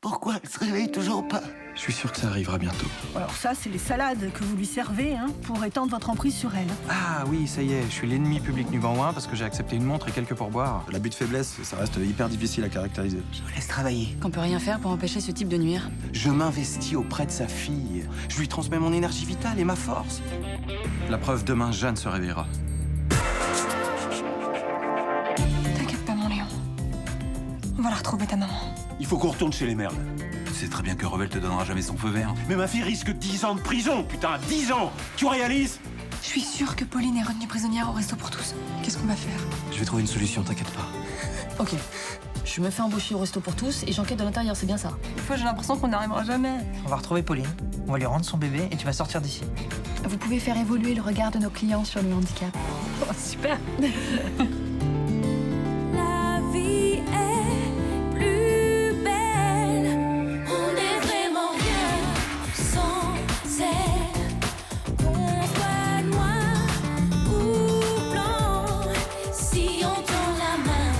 Pourquoi elle se réveille toujours pas? Je suis sûr que ça arrivera bientôt. Alors ça, c'est les salades que vous lui servez, hein, pour étendre votre emprise sur elle. Ah oui, ça y est, je suis l'ennemi public numéro 1 parce que j'ai accepté une montre et quelques pourboires. L'abus de faiblesse, ça reste hyper difficile à caractériser. Je vous laisse travailler. Qu'on peut rien faire pour empêcher ce type de nuire. Je m'investis auprès de sa fille. Je lui transmets mon énergie vitale et ma force. La preuve, demain, Jeanne se réveillera. T'inquiète pas, mon Léon. On va la retrouver, ta maman. Il faut qu'on retourne chez les merles. Tu sais très bien que Revel te donnera jamais son feu vert. Mais ma fille risque 10 ans de prison, putain, 10 ans. Tu réalises? Je suis sûre que Pauline est retenue prisonnière au resto pour tous. Qu'est-ce qu'on va faire? Je vais trouver une solution, t'inquiète pas. Ok. Je me fais embaucher au resto pour tous et j'enquête de l'intérieur, c'est bien ça. Des fois, j'ai l'impression qu'on n'arrivera jamais. On va retrouver Pauline, on va lui rendre son bébé et tu vas sortir d'ici. Vous pouvez faire évoluer le regard de nos clients sur le handicap. Oh, super. La vie est plus belle. On n'est vraiment rien sans elle. Qu'on soit noir ou blanc, si on tend la main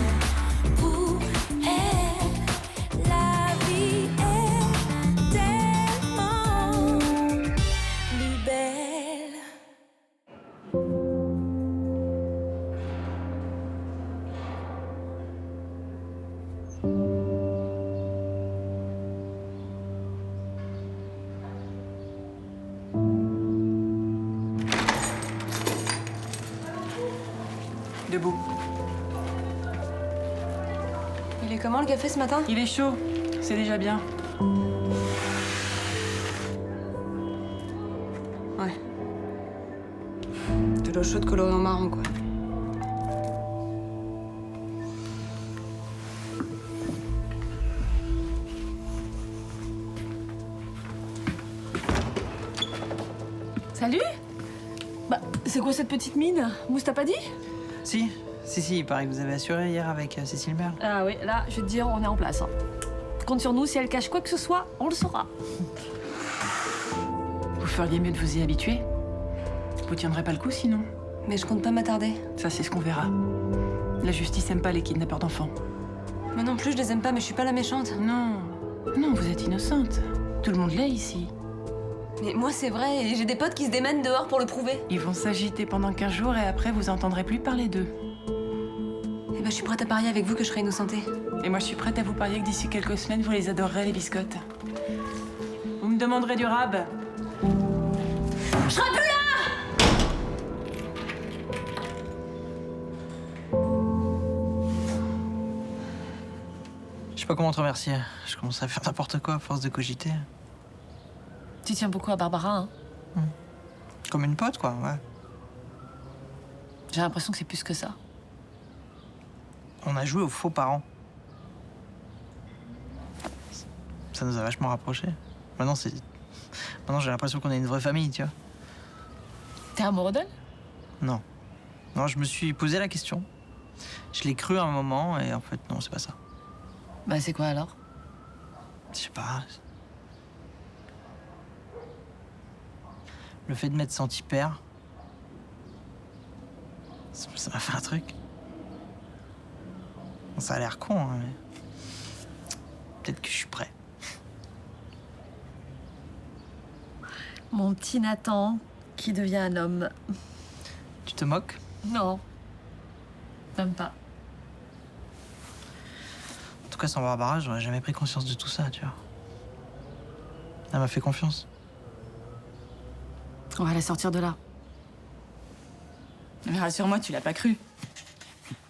pour elle, la vie est tellement plus belle. Debout. Il est comment le café ce matin? Il est chaud, c'est déjà bien. Ouais. De l'eau chaude colorée en marron, quoi. Salut. Bah, c'est quoi cette petite mine? Mousse t'a pas dit? Si, il paraît que vous avez assuré hier avec Cécile Merle. Ah oui, là, je vais te dire, on est en place. Hein. Compte sur nous, si elle cache quoi que ce soit, on le saura. Vous feriez mieux de vous y habituer. Vous tiendrez pas le coup sinon. Mais je compte pas m'attarder. Ça, c'est ce qu'on verra. La justice aime pas les kidnappeurs d'enfants. Moi non plus, je les aime pas, mais je suis pas la méchante. Non, non, vous êtes innocente. Tout le monde l'est ici. Mais moi, c'est vrai, et j'ai des potes qui se démènent dehors pour le prouver. Ils vont s'agiter pendant 15 jours et après, vous entendrez plus parler d'eux. Eh ben, je suis prête à parier avec vous que je serai innocentée. Et moi, je suis prête à vous parier que d'ici quelques semaines, vous les adorerez, les biscottes. Vous me demanderez du rab. Je serai plus là! Je sais pas comment te remercier. Je commence à faire n'importe quoi à force de cogiter. Tu tiens beaucoup à Barbara, hein? Comme une pote, quoi, ouais. J'ai l'impression que c'est plus que ça. On a joué aux faux parents. Ça nous a vachement rapprochés. Maintenant, j'ai l'impression qu'on est une vraie famille, tu vois. T'es amoureux d'elle? Non. Non, je me suis posé la question. Je l'ai cru à un moment et en fait, non, c'est pas ça. Bah, c'est quoi alors? Je sais pas. Le fait de m'être senti père, ça m'a fait un truc. Ça a l'air con, hein, mais peut-être que je suis prêt. Mon petit Nathan qui devient un homme. Tu te moques? Non. Même pas. En tout cas, sans Barbara, j'aurais jamais pris conscience de tout ça, tu vois. Elle m'a fait confiance. On va la sortir de là. Mais rassure-moi, tu l'as pas cru.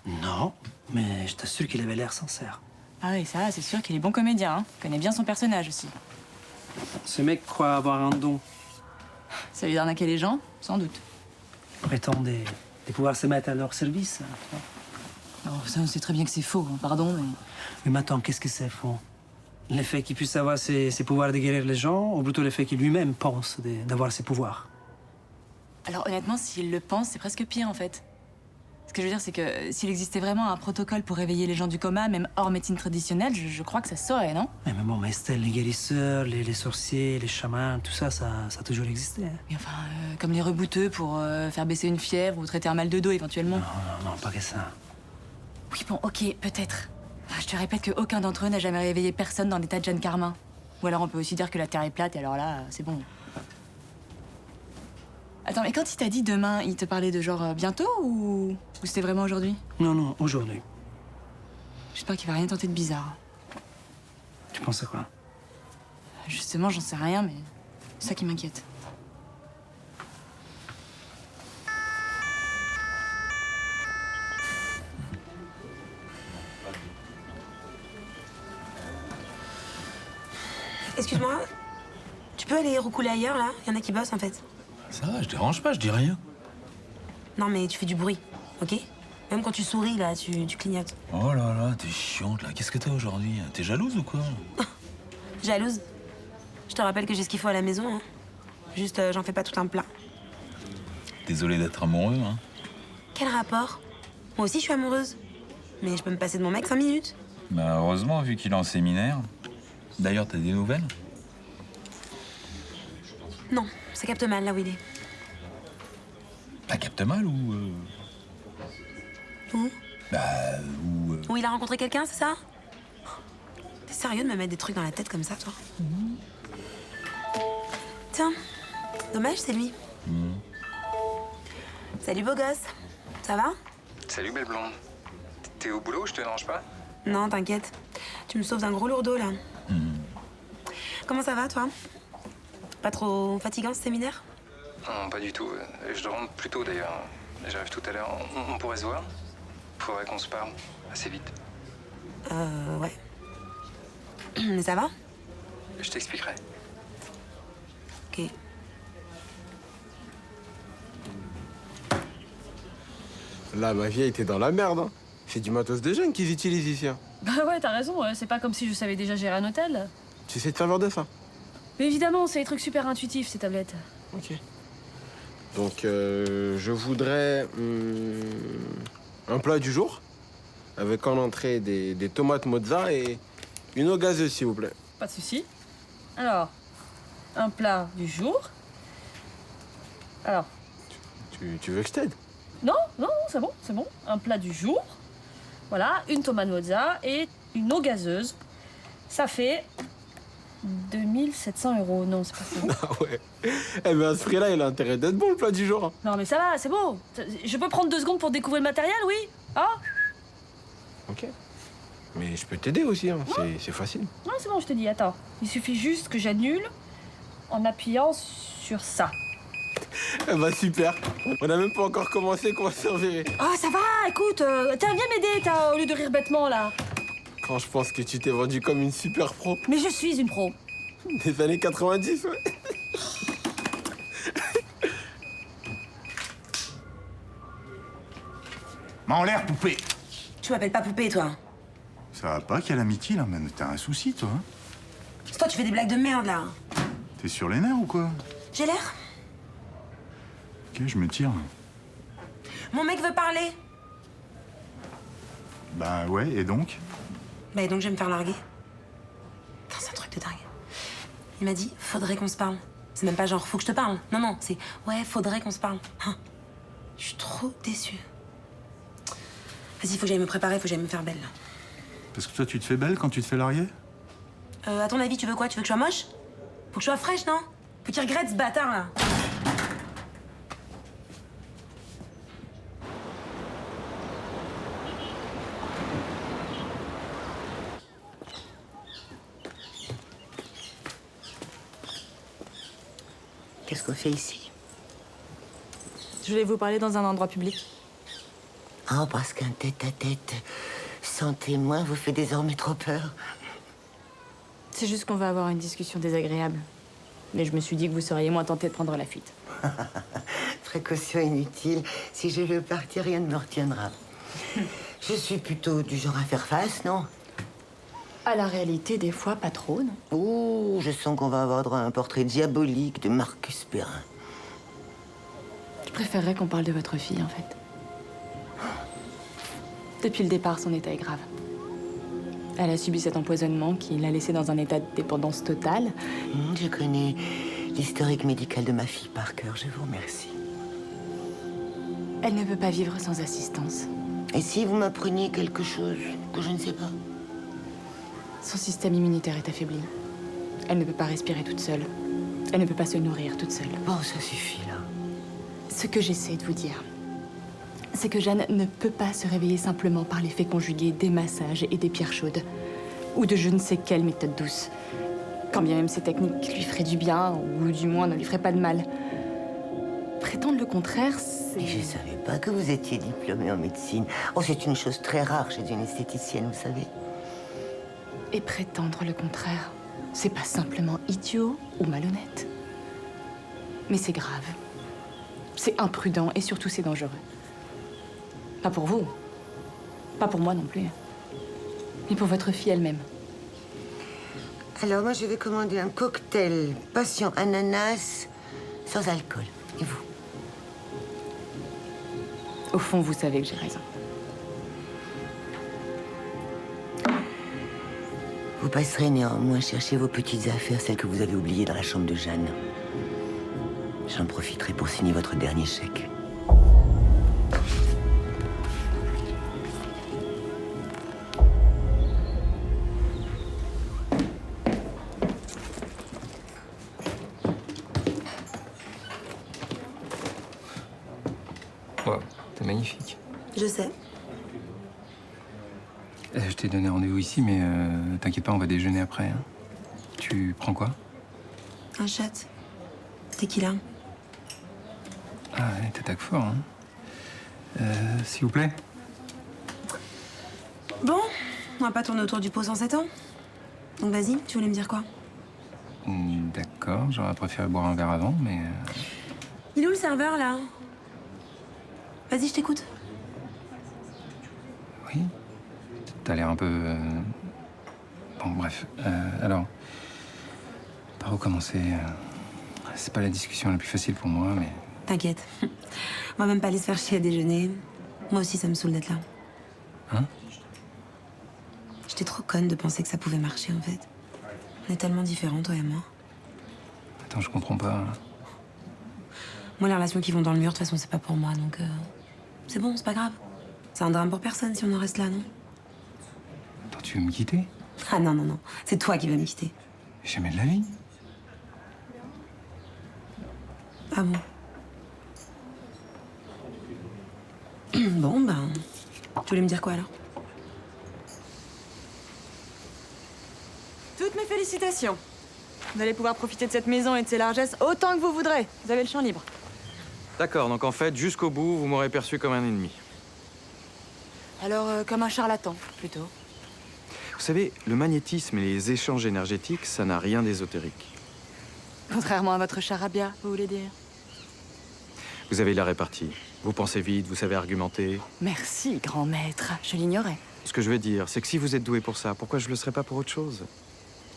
Non, mais je t'assure qu'il avait l'air sincère. Ah oui, ça, c'est sûr qu'il est bon comédien, hein. Il connaît bien son personnage aussi. Ce mec croit avoir un don. Ça lui d'arnaquer les gens, sans doute. Prétend de pouvoir se mettre à leur service. Oh, ça, on sait très bien que c'est faux, hein. Pardon, mais... Mais maintenant, qu'est-ce que c'est faux? Le fait qu'il puisse avoir ses pouvoirs de guérir les gens, ou plutôt le fait qu'il lui-même pense d'avoir ses pouvoirs? Alors honnêtement, s'il le pense, c'est presque pire en fait. Ce que je veux dire, c'est que s'il existait vraiment un protocole pour réveiller les gens du coma, même hors médecine traditionnelle, je crois que ça se saurait, non? Mais bon, mais Estelle, les guérisseurs, les sorciers, les chamans, tout ça, ça a toujours existé. Hein. Mais enfin, comme les rebouteux pour faire baisser une fièvre ou traiter un mal de dos éventuellement. Non, pas que ça. Oui, bon, ok, peut-être. Je te répète qu'aucun d'entre eux n'a jamais réveillé personne dans l'état de Jeanne Carmin. Ou alors on peut aussi dire que la Terre est plate et alors là, c'est bon. Attends, mais quand il t'a dit demain, il te parlait de genre bientôt ou c'était vraiment aujourd'hui? Non, non, aujourd'hui. J'espère qu'il va rien tenter de bizarre. Tu penses à quoi? Justement, j'en sais rien, mais c'est ça qui m'inquiète. Excuse-moi, tu peux aller roucouler ailleurs, là? Il y en a qui bossent, en fait. Ça va, je dérange pas, je dis rien. Non, mais tu fais du bruit, ok? Même quand tu souris, là, tu clignotes. Oh là là, t'es chiante là. Qu'est-ce que t'as aujourd'hui? T'es jalouse ou quoi? Jalouse? Je te rappelle que j'ai ce qu'il faut à la maison, hein. Juste, j'en fais pas tout un plat. Désolé d'être amoureux, hein. Quel rapport? Moi aussi, je suis amoureuse. Mais je peux me passer de mon mec 5 minutes. Bah heureusement, vu qu'il est en séminaire. D'ailleurs, t'as des nouvelles? Non, ça capte mal, là où il est. T'as capte mal ou... Où? Bah, ou... Où il a rencontré quelqu'un, c'est ça? T'es sérieux de me mettre des trucs dans la tête comme ça, toi? Tiens, dommage, c'est lui. Salut, beau gosse. Ça va? Salut, belle blonde. T'es au boulot, je te dérange pas? Non, t'inquiète. Tu me sauves d'un gros lourdeau, là. Comment ça va, toi? Pas trop fatigant, ce séminaire? Non, pas du tout. Je rentre plus tôt, d'ailleurs. J'arrive tout à l'heure. On pourrait se voir? Faudrait qu'on se parle assez vite. Ouais. Mais ça va? Je t'expliquerai. Ok. Là, ma vieille, t'es dans la merde. Hein. C'est du matos de jeunes qu'ils utilisent ici. Hein. Bah ouais, t'as raison, c'est pas comme si je savais déjà gérer un hôtel. Tu sais te servir de ça? Mais évidemment, c'est des trucs super intuitifs, ces tablettes. Ok. Donc, je voudrais un plat du jour, avec en entrée des tomates mozza et une eau gazeuse, s'il vous plaît. Pas de souci. Alors, un plat du jour. Alors. Tu veux que je t'aide? Non, c'est bon. Un plat du jour. Voilà, une tomate mozza et une eau gazeuse. Ça fait 2700 €. Non, c'est pas ça. Ah ouais. Eh ben, à ce prix-là, il a intérêt d'être bon, le plat du jour. Hein. Non, mais ça va, c'est beau. Je peux prendre 2 secondes pour découvrir le matériel, oui? Ah? Ok. Mais je peux t'aider aussi, hein. C'est facile. Non, c'est bon, je te dis, attends. Il suffit juste que j'annule en appuyant sur ça. Eh ben, super. On a même pas encore commencé, qu'on va se servir. Ah, ça va, écoute, tiens, viens m'aider, au lieu de rire bêtement, là. Quand je pense que tu t'es vendu comme une super pro. Mais je suis une pro. Des années 90, ouais. Mais en l'air, poupée. Tu m'appelles pas poupée, toi. Ça va pas, Calamity, là, mais t'as un souci, toi. Hein? C'est toi, tu fais des blagues de merde, là. T'es sur les nerfs ou quoi? J'ai l'air. Ok, je me tire. Mon mec veut parler. Bah ouais, et donc? Bah, et donc, je vais me faire larguer. Putain, c'est un truc de dingue. Il m'a dit, faudrait qu'on se parle. C'est même pas genre, faut que je te parle. Non, c'est, ouais, faudrait qu'on se parle. Hein. Je suis trop déçue. Vas-y, faut que j'aille me préparer, faut que j'aille me faire belle, là. Parce que toi, tu te fais belle quand tu te fais larguer? À ton avis, tu veux quoi? Tu veux que je sois moche? Faut que je sois fraîche, non? Faut qu'il regrette, ce bâtard, là. Qu'est-ce qu'on fait ici? Je voulais vous parler dans un endroit public. Ah, parce qu'un tête-à-tête sans témoin vous fait désormais trop peur. C'est juste qu'on va avoir une discussion désagréable. Mais je me suis dit que vous seriez moins tenté de prendre la fuite. Précaution inutile. Si je veux partir, rien ne me retiendra. Je suis plutôt du genre à faire face, non? À la réalité, des fois, pas trop, non? Oh, je sens qu'on va avoir droit à un portrait diabolique de Marcus Perrin. Je préférerais qu'on parle de votre fille, en fait. Depuis le départ, son état est grave. Elle a subi cet empoisonnement qui l'a laissée dans un état de dépendance totale. Je connais l'historique médical de ma fille par cœur, je vous remercie. Elle ne peut pas vivre sans assistance. Et si vous m'appreniez quelque chose que je ne sais pas? Son système immunitaire est affaibli. Elle ne peut pas respirer toute seule. Elle ne peut pas se nourrir toute seule. Bon, ça suffit, là. Ce que j'essaie de vous dire, c'est que Jeanne ne peut pas se réveiller simplement par l'effet conjugué des massages et des pierres chaudes. Ou de je ne sais quelle méthode douce. Quand bien même ces techniques lui feraient du bien, ou du moins ne lui feraient pas de mal. Prétendre le contraire, c'est... Et je savais pas que vous étiez diplômée en médecine. Oh, c'est une chose très rare chez une esthéticienne, vous savez. Et prétendre le contraire, c'est pas simplement idiot ou malhonnête. Mais c'est grave. C'est imprudent et surtout c'est dangereux. Pas pour vous. Pas pour moi non plus. Mais pour votre fille elle-même. Alors, moi, je vais commander un cocktail passion ananas sans alcool. Et vous? Au fond, vous savez que j'ai raison. Vous passerez néanmoins chercher vos petites affaires, celles que vous avez oubliées dans la chambre de Jeanne. J'en profiterai pour signer votre dernier chèque. Wow, t'es magnifique. Je sais. Je t'ai donné rendez-vous ici, mais t'inquiète pas, on va déjeuner après. Hein. Tu prends quoi? Un shot. Tequila. Ah ouais, t'attaques fort, hein. S'il vous plaît. Bon, on va pas tourner autour du pot 107 ans. Donc vas-y, tu voulais me dire quoi? D'accord, j'aurais préféré boire un verre avant, mais... Il est où le serveur, là? Vas-y, je t'écoute. Oui. T'as l'air un peu... Bon, bref. Alors, par où commencer? C'est pas la discussion la plus facile pour moi, mais... T'inquiète. On va même pas aller se faire chier à déjeuner. Moi aussi, ça me saoule d'être là. Hein? J'étais trop conne de penser que ça pouvait marcher, en fait. On est tellement différents, toi et moi. Attends, je comprends pas. Moi, les relations qui vont dans le mur, de toute façon, c'est pas pour moi, donc... C'est bon, c'est pas grave. C'est un drame pour personne si on en reste là, non? Attends, tu veux me quitter? Ah non, non, non. C'est toi qui vas me quitter. Jamais de la vie. Ah bon? Bon, ben... Tu voulais me dire quoi, alors? Toutes mes félicitations. Vous allez pouvoir profiter de cette maison et de ses largesses autant que vous voudrez. Vous avez le champ libre. D'accord, donc en fait, jusqu'au bout, vous m'aurez perçu comme un ennemi. Alors, comme un charlatan, plutôt. Vous savez, le magnétisme et les échanges énergétiques, ça n'a rien d'ésotérique. Contrairement à votre charabia, vous voulez dire? Vous avez la répartie. Vous pensez vite, vous savez argumenter. Merci, grand maître. Je l'ignorais. Ce que je veux dire, c'est que si vous êtes doué pour ça, pourquoi je le serais pas pour autre chose?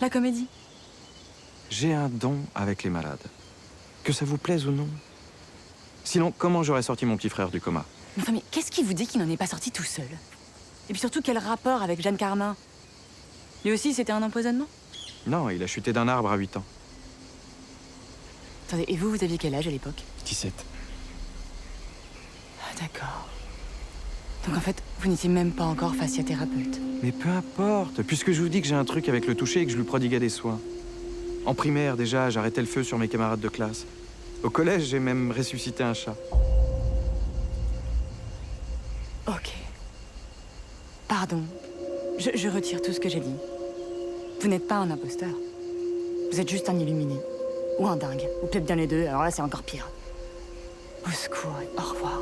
La comédie. J'ai un don avec les malades. Que ça vous plaise ou non. Sinon, comment j'aurais sorti mon petit frère du coma? Mais enfin, mais qu'est-ce qui vous dit qu'il n'en est pas sorti tout seul? Et puis surtout, quel rapport avec Jeanne Carmin? Lui aussi, c'était un empoisonnement? Non, il a chuté d'un arbre à 8 ans. Attendez, et vous aviez quel âge à l'époque? 17. Ah, d'accord. Donc en fait, vous n'étiez même pas encore fasciathérapeute. Mais peu importe, puisque je vous dis que j'ai un truc avec le toucher et que je lui prodiguais des soins. En primaire, déjà, j'arrêtais le feu sur mes camarades de classe. Au collège, j'ai même ressuscité un chat. Ok. Pardon. Je retire tout ce que j'ai dit. Vous n'êtes pas un imposteur. Vous êtes juste un illuminé. Ou un dingue. Ou peut-être bien les deux, alors là, c'est encore pire. Au secours et au revoir.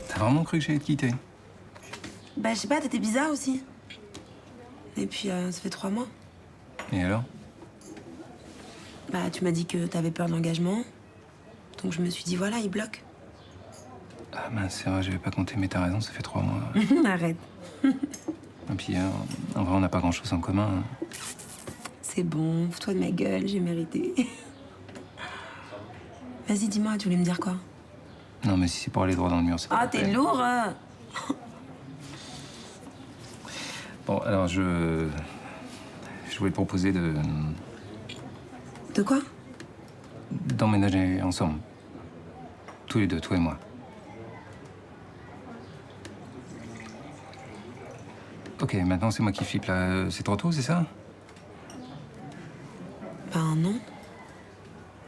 T'as vraiment cru que j'allais te quitter? Bah, je sais pas, t'étais bizarre aussi. Et puis, ça fait 3 mois. Et alors? Bah, tu m'as dit que t'avais peur de l'engagement. Donc je me suis dit, voilà, il bloque. Ah mince, c'est vrai, j'avais pas compté, mais t'as raison, ça fait 3 mois. Arrête. Et puis, en vrai, on n'a pas grand-chose en commun. Hein. C'est bon, fous-toi de ma gueule, j'ai mérité. Vas-y, dis-moi, tu voulais me dire quoi? Non, mais si c'est pour aller droit dans le mur, c'est pas Ah, la t'es peine. lourd, hein. Bon, alors, je voulais te proposer de... De quoi? d'emménager ensemble. Tous les deux, toi et moi. Ok, maintenant c'est moi qui flippe là. C'est trop tôt, c'est ça? Ben non.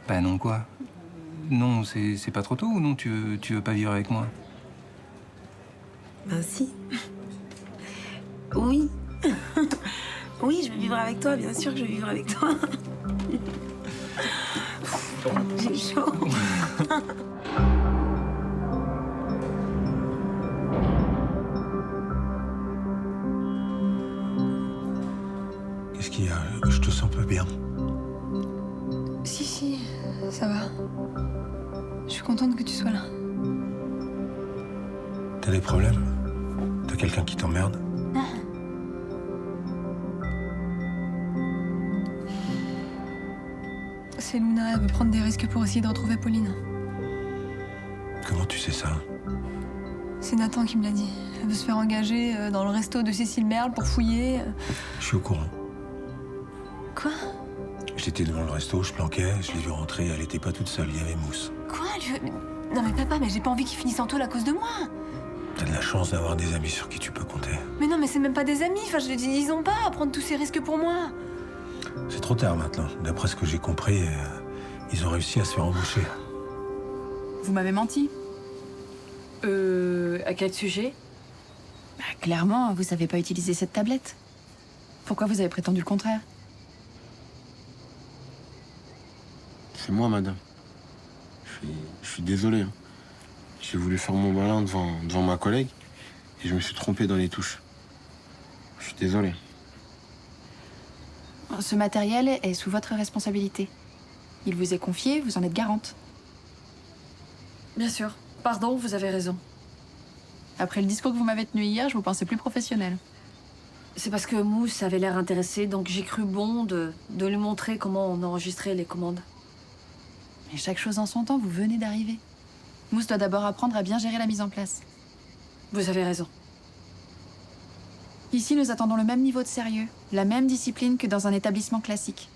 Bah non quoi? Non, c'est pas trop tôt ou non tu veux pas vivre avec moi? Ben si. Oui. Oui, je vais vivre avec toi, bien sûr que je vais vivre avec toi. J'ai chaud. Qu'est-ce qu'il y a? Je te sens pas bien. Si, ça va. Je suis contente que tu sois là. T'as des problèmes? T'as quelqu'un qui t'emmerde? C'est Luna, elle veut prendre des risques pour essayer de retrouver Pauline. Comment tu sais ça? C'est Nathan qui me l'a dit. Elle veut se faire engager dans le resto de Cécile Merle pour fouiller. Je suis au courant. Quoi? J'étais devant le resto, je planquais, je l'ai vue rentrer, elle était pas toute seule, il y avait Mousse. Quoi? Non mais papa, mais j'ai pas envie qu'il finisse en taule à cause de moi. T'as de la chance d'avoir des amis sur qui tu peux compter. Mais non, mais c'est même pas des amis. Enfin, je dis, ils ont pas à prendre tous ces risques pour moi. C'est trop tard maintenant. D'après ce que j'ai compris, ils ont réussi à se faire embaucher. Vous m'avez menti. À quel sujet? Clairement, vous savez pas utiliser cette tablette. Pourquoi vous avez prétendu le contraire? C'est moi, madame. Je suis désolé. Hein. J'ai voulu faire mon malin devant ma collègue et je me suis trompé dans les touches. Je suis désolé. Ce matériel est sous votre responsabilité. Il vous est confié, vous en êtes garante. Bien sûr. Pardon, vous avez raison. Après le discours que vous m'avez tenu hier, je vous pensais plus professionnel. C'est parce que Mousse avait l'air intéressé, donc j'ai cru bon de lui montrer comment on enregistrait les commandes. Mais chaque chose en son temps, vous venez d'arriver. Mousse doit d'abord apprendre à bien gérer la mise en place. Vous avez raison. Ici, nous attendons le même niveau de sérieux, la même discipline que dans un établissement classique.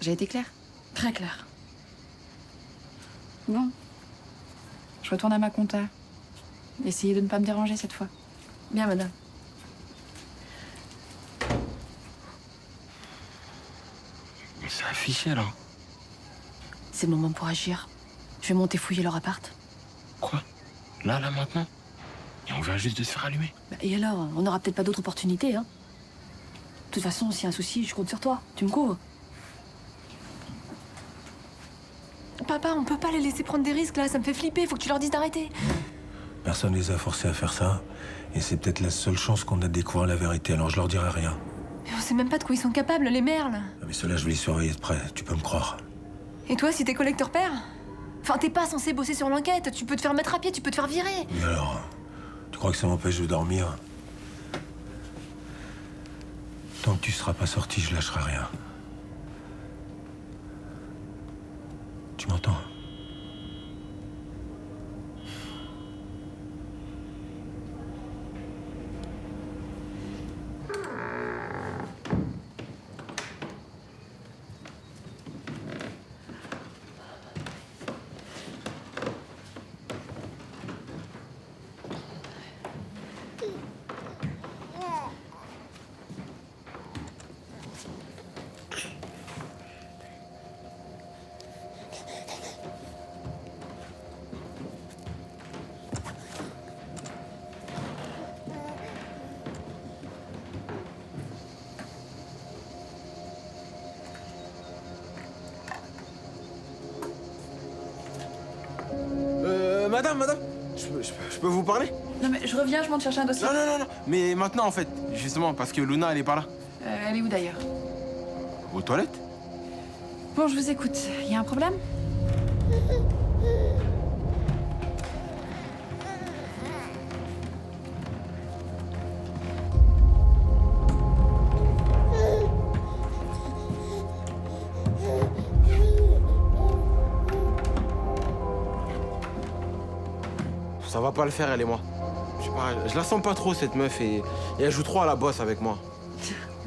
J'ai été claire? Très clair. Bon. Je retourne à ma compta. Essayez de ne pas me déranger cette fois. Bien, madame. Mais c'est affiché, là. C'est le moment pour agir. Je vais monter fouiller leur appart. Quoi? Là, maintenant? Et on vient juste de se faire allumer. Et alors, on n'aura peut-être pas d'autres opportunités, hein. De toute façon, s'il y a un souci, je compte sur toi. Tu me couvres. Papa, on peut pas les laisser prendre des risques là, ça me fait flipper, faut que tu leur dises d'arrêter. Personne les a forcés à faire ça. Et c'est peut-être la seule chance qu'on a de découvrir la vérité, alors je leur dirai rien. Mais on sait même pas de quoi ils sont capables, les merles. Mais ceux-là, je vais les surveiller de près, tu peux me croire. Et toi, si t'es collecteur père? Enfin, t'es pas censé bosser sur l'enquête, tu peux te faire mettre à pied, tu peux te faire virer. Mais alors, tu crois que ça m'empêche de dormir? Tant que tu seras pas sorti, je lâcherai rien. Tu m'entends? Madame, je peux vous parler? Non mais je reviens, je monte chercher un dossier. Non. Mais maintenant, en fait, justement, parce que Luna, elle est pas là. Elle est où d'ailleurs? Aux toilettes? Bon, je vous écoute. Il y a un problème? Ça va pas le faire, elle et moi. Je sais pas, je la sens pas trop, cette meuf, et elle joue trop à la bosse avec moi.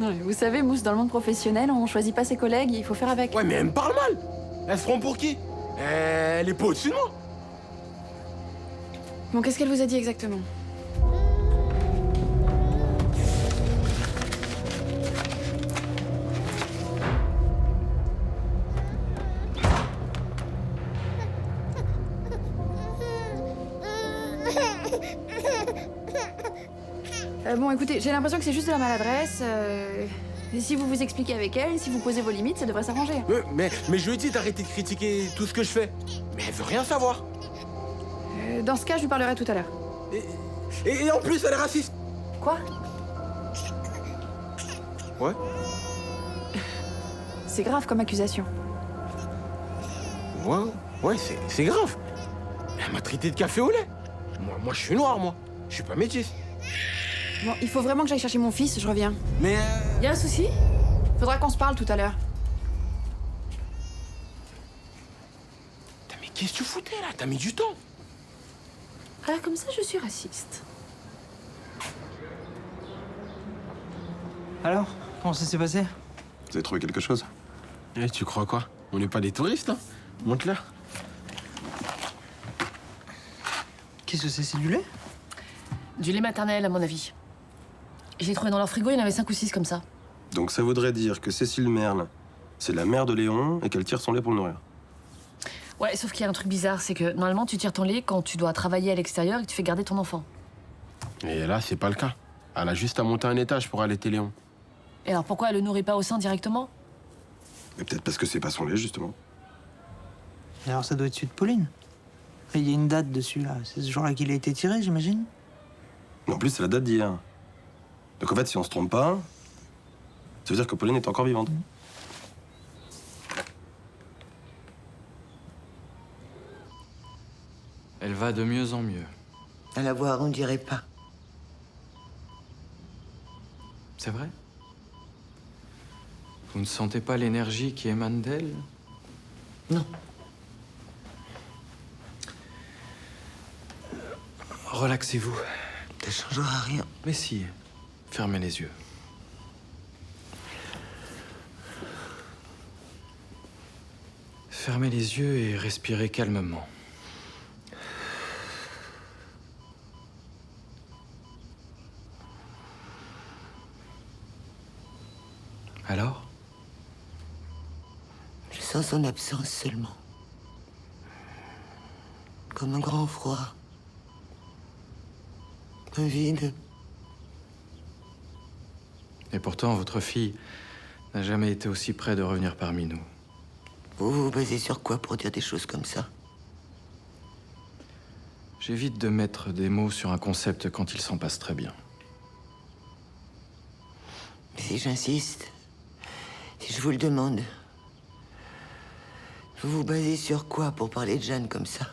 Non, mais vous savez, Mousse, dans le monde professionnel, on choisit pas ses collègues, il faut faire avec. Ouais, mais elle me parle mal. Elle se prend pour qui? Elle est pas au-dessus de moi. Bon, qu'est-ce qu'elle vous a dit exactement? Bon, écoutez, j'ai l'impression que c'est juste de la maladresse. Et si vous vous expliquez avec elle, si vous posez vos limites, ça devrait s'arranger. Mais je lui ai dit d'arrêter de critiquer tout ce que je fais. Mais elle veut rien savoir. Dans ce cas, je lui parlerai tout à l'heure. Et en plus, elle est raciste. Quoi? Ouais. C'est grave comme accusation. Ouais, c'est grave. Elle m'a traité de café au lait. Moi, je suis noir, moi. Je suis pas métis. Bon, il faut vraiment que j'aille chercher mon fils, je reviens. Mais Y a un souci? Faudra qu'on se parle tout à l'heure. Mais qu'est-ce que tu foutais, là? T'as mis du temps. Ah, comme ça, je suis raciste. Alors, comment ça s'est passé? Vous avez trouvé quelque chose? Eh, tu crois quoi? On n'est pas des touristes, hein? Montre-le. Qu'est-ce que c'est du lait? Du lait maternel, à mon avis. Je l'ai trouvé dans leur frigo, il y en avait 5 ou 6 comme ça. Donc ça voudrait dire que Cécile Merle, c'est la mère de Léon et qu'elle tire son lait pour le nourrir. Ouais, sauf qu'il y a un truc bizarre, c'est que normalement, tu tires ton lait quand tu dois travailler à l'extérieur et que tu fais garder ton enfant. Et là, c'est pas le cas. Elle a juste à monter un étage pour allaiter Léon. Et alors pourquoi elle le nourrit pas au sein directement? Mais peut-être parce que c'est pas son lait, justement. Et alors ça doit être celui de Pauline. Il y a une date dessus, là. C'est ce jour-là qu'il a été tiré, j'imagine? Mais en plus, c'est la date d'hier. Donc en fait, si on se trompe pas, ça veut dire que Pauline est encore vivante. Elle va de mieux en mieux. À la voir, on dirait pas. C'est vrai? Vous ne sentez pas l'énergie qui émane d'elle? Non. Relaxez-vous. Ça changera rien. Mais si, fermez les yeux. Fermez les yeux et respirez calmement. Alors? Je sens son absence seulement. Comme un grand froid. Un vide. Et pourtant, votre fille n'a jamais été aussi près de revenir parmi nous. Vous vous basez sur quoi pour dire des choses comme ça? J'évite de mettre des mots sur un concept quand il s'en passe très bien. Mais si j'insiste, si je vous le demande, vous vous basez sur quoi pour parler de Jeanne comme ça?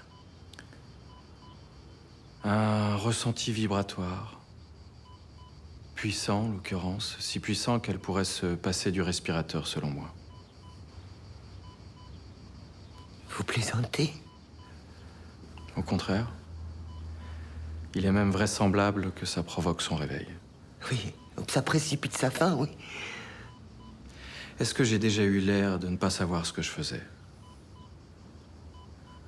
Un ressenti vibratoire. Puissant, en l'occurrence. Si puissant qu'elle pourrait se passer du respirateur, selon moi. Vous plaisantez? Au contraire. Il est même vraisemblable que ça provoque son réveil. Oui, donc ça précipite sa fin, oui. Est-ce que j'ai déjà eu l'air de ne pas savoir ce que je faisais?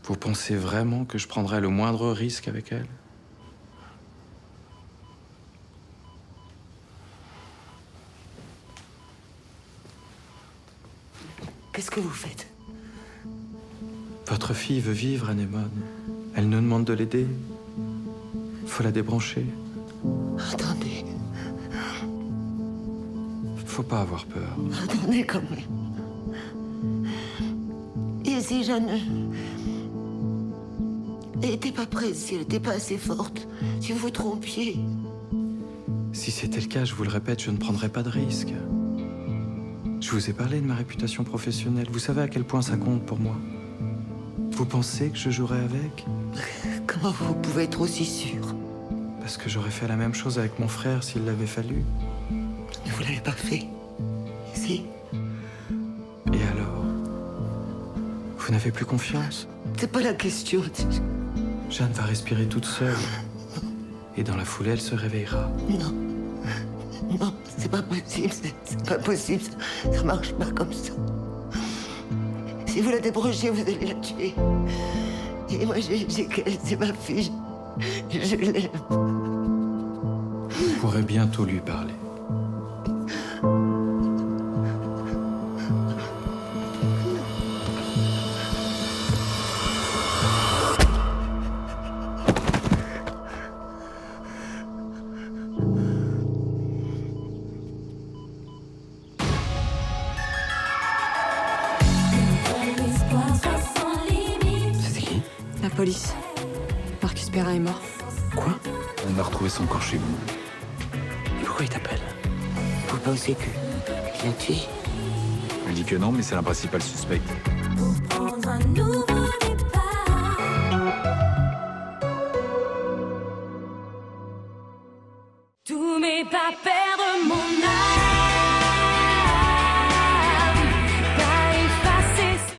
Vous pensez vraiment que je prendrais le moindre risque avec elle? Qu'est-ce que vous faites? Votre fille veut vivre, Anémone. Elle nous demande de l'aider. Faut la débrancher. Attendez. Faut pas avoir peur. Attendez quand même. Et si Jeanne n'était pas prête, si elle n'était pas assez forte, si vous vous trompiez? Si c'était le cas, je vous le répète, je ne prendrais pas de risque. Je vous ai parlé de ma réputation professionnelle. Vous savez à quel point ça compte pour moi. Vous pensez que je jouerais avec? Comment vous pouvez être aussi sûr? Parce que j'aurais fait la même chose avec mon frère s'il l'avait fallu. Mais vous l'avez pas fait. Si. Et alors? Vous n'avez plus confiance? C'est pas la question. Jeanne va respirer toute seule. Et dans la foulée, elle se réveillera. Non. Non, c'est pas possible. C'est pas possible. Ça marche pas comme ça. Si vous la débrochez, vous allez la tuer. Et moi, j'ai qu'elle, c'est ma fille. Je l'aime. Vous pourrez bientôt lui parler. Police. Marcus Perrin est mort. Quoi? On a retrouvé son corps chez vous. Pourquoi il t'appelle? Vous pensez qu'il l'a tué? On dit que non, mais c'est la principale suspecte. Prendre un nouveau